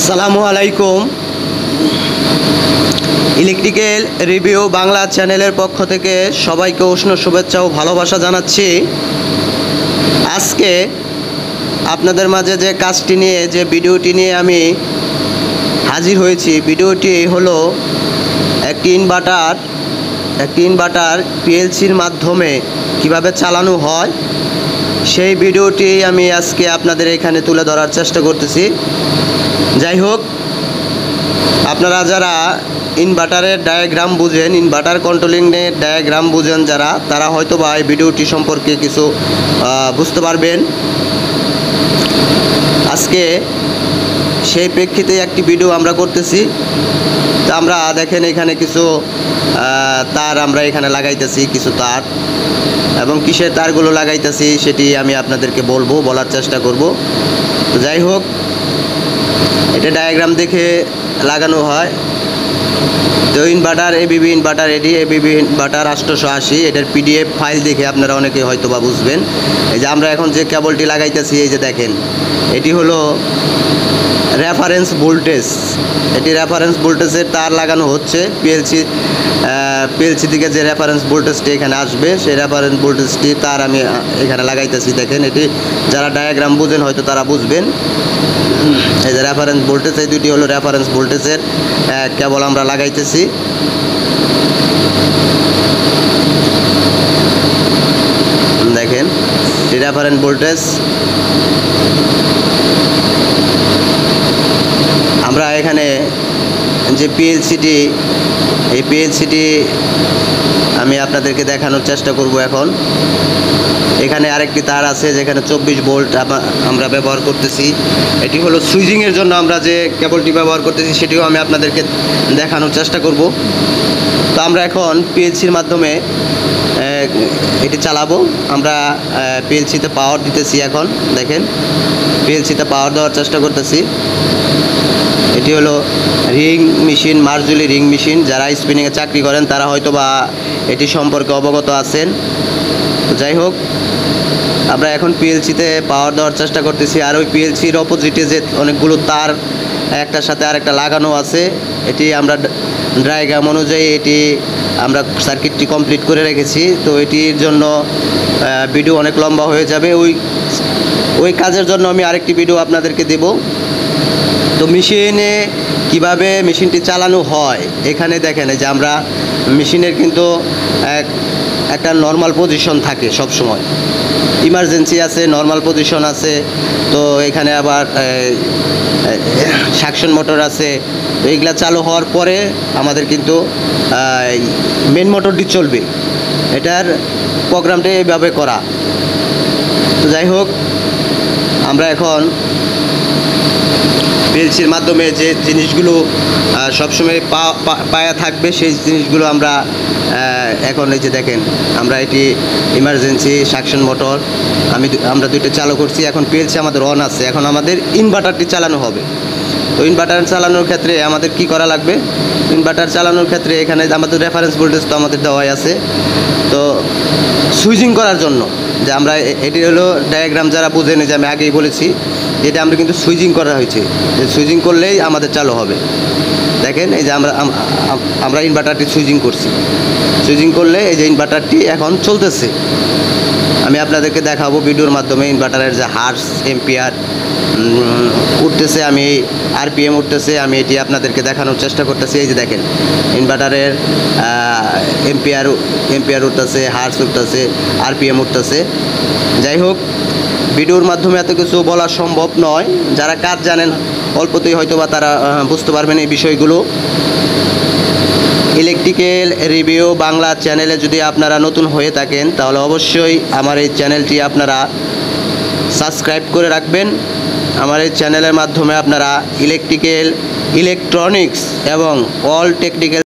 আসসালামু আলাইকুম। Electrical review Bangla চ্যানেলের পক্ষ থেকে সবাইকে উষ্ণ শুভেচ্ছা ও ভালোবাসা জানাচ্ছি। আজকে আপনাদের মাঝে যে কাজটি নিয়ে যে ভিডিওটি নিয়ে আমি হাজির হয়েছি, ভিডিওটি হলো একটি ইনভার্টার পিএলসির মাধ্যমে কিভাবে চালানো হয় সেই ভিডিওটি আমি আজকে আপনাদের এখানে তুলে ধরার চেষ্টা করতেছি। যাই হোক, আপনারা যারা ইনভার্টারের ডায়াগ্রাম বুঝেন, ইনভার্টার কন্ট্রোলিংয়ের ডায়াগ্রাম বুঝেন যারা, তারা হয়তো বা এই ভিডিওটি সম্পর্কে কিছু বুঝতে পারবেন। আজকে সেই প্রেক্ষিতে একটি ভিডিও আমরা করতেছি। তো আমরা দেখেন এখানে কিছু তার আমরা এখানে লাগাইতেছি, কিছু তার, এবং কিসের তারগুলো লাগাইতেছি সেটি আমি আপনাদেরকে বলার চেষ্টা করব। তো যাই হোক, এটা ডায়াগ্রাম দেখে লাগানো হয়। তো inverter ABB inverter ABB inverter 880, এটার পিডিএফ ফাইল দেখে আপনারা অনেকে হয়তো বা বুঝবেন। এই যে আমরা এখন যে কেবলটি লাগাইতেছি, এই যে দেখেন, এটি হলো রেফারেন্স ভোল্টেজ। এটি রেফারেন্স ভোল্টেজের তার লাগানো হচ্ছে পিএলসি থেকে যে রেফারেন্স ভোল্টেজটি এখানে আসবে, সেই রেফারেন্স ভোল্টেজটি তার আমি এখানে লাগাইতেছি। দেখেন, এটি যারা ডায়াগ্রাম বুঝেন হয়তো তারা বুঝবেন। এই যে রেফারেন্স ভোল্টেজ, এই দুটি হলো রেফারেন্স ভোল্টেজের কেবল আমরা লাগাইতেছি। দেখেন, এটি রেফারেন্স ভোল্টেজ। আমরা এখানে যে পিএলসিটি, এই পিএলসিটি আমি আপনাদেরকে দেখানোর চেষ্টা করব। এখন এখানে আরেকটি তার আছে যেখানে 24 ভোল্ট আমরা ব্যবহার করতেছি। এটি হলো সুইচিংয়ের জন্য আমরা যে কেবলটি ব্যবহার করতেছি, সেটিও আমি আপনাদেরকে দেখানোর চেষ্টা করব। তো আমরা এখন পিএলসির মাধ্যমে এটি চালাবো। আমরা পিএলসিতে পাওয়ার দিতেছি। এখন দেখেন, পিএলসিতে পাওয়ার দেওয়ার চেষ্টা করতেছি। এটি হলো রিং মেশিন, মার্জুলি রিং মেশিন। যারা স্পিনিংয়ে চাকরি করেন তারা হয়তো বা এটি সম্পর্কে অবগত আছেন। তো যাই হোক, আমরা এখন পিএলসিতে পাওয়ার দেওয়ার চেষ্টা করতেছি। আর ওই পিএলসির অপোজিটে যে অনেকগুলো তার একটার সাথে আরেকটা লাগানো আছে, এটি আমরা ডায়াগ্রাম অনুযায়ী এটি আমরা সার্কিটটি কমপ্লিট করে রেখেছি। তো এটির জন্য ভিডিও অনেক লম্বা হয়ে যাবে। ওই কাজের জন্য আমি আরেকটি ভিডিও আপনাদেরকে দেব। তো মেশিনে কিভাবে মেশিনটি চালানো হয়, এখানে দেখেন যে আমরা মেশিনের কিন্তু একটা নর্মাল পজিশন থাকে সব সময়, ইমার্জেন্সি আছে, নর্মাল পজিশন আছে। তো এখানে আবার সাকশন মোটর আছে। তো এইগুলা চালু হওয়ার পরে আমাদের কিন্তু মেন মোটরটি চলবে। এটার প্রোগ্রামটা এইভাবে করা। তো যাই হোক, আমরা এখন পিএলসির মাধ্যমে যে জিনিসগুলো সবসময় পায়া থাকবে, সেই জিনিসগুলো আমরা এখন এই যে দেখেন, আমরা এটি ইমার্জেন্সি সাকশন মোটর আমরা দুটো চালু করছি। এখন পিএলসি আমাদের অন আছে। এখন আমাদের ইনভার্টারটি চালানো হবে। তো ইনভার্টার চালানোর ক্ষেত্রে আমাদের কি করা লাগবে? ইনভার্টার চালানোর ক্ষেত্রে এখানে আমাদের রেফারেন্স ভোল্টেজ তো আমাদের দেওয়াই আছে। তো সুইচিং করার জন্য যে আমরা এটি হলো ডায়াগ্রাম যারা বুঝেন, যে আমি আগেই বলেছি, এটা আমরা কিন্তু সুইচিং করা হয়েছে। যে সুইচিং করলেই আমাদের চালু হবে। দেখেন, এই যে আমরা ইনভার্টারটি সুইচিং করছি। সুইচিং করলে এই যে ইনভার্টারটি এখন চলতেছে। আমি আপনাদেরকে দেখাবো ভিডিওর মাধ্যমে ইনভার্টারের যে হার্স, এম্পিয়ার উঠতেছে, আমি আরপিএম উঠতেছে, আমি এটি আপনাদেরকে দেখানোর চেষ্টা করতেছি। এই যে দেখেন, ইনভার্টারের এম্পিয়ার উঠতেছে, হার্স উঠতেছে, আরপিএম উঠতেছে। যাই হোক, ভিডিওর মাধ্যমে এত কিছু বলা সম্ভব নয়। যারা কাজ জানেন অল্পতেই হয়তো বা তারা বুঝতে পারবেন এই বিষয়গুলো। ইলেকট্রিক্যাল রিভিউ বাংলা চ্যানেলে যদি আপনারা নতুন হয়ে থাকেন, তাহলে অবশ্যই আমার এই চ্যানেলটি আপনারা সাবস্ক্রাইব করে রাখবেন। আমার এই চ্যানেলের মাধ্যমে আপনারা ইলেকট্রিক্যাল, ইলেকট্রনিক্স এবং অল টেকনিক্যাল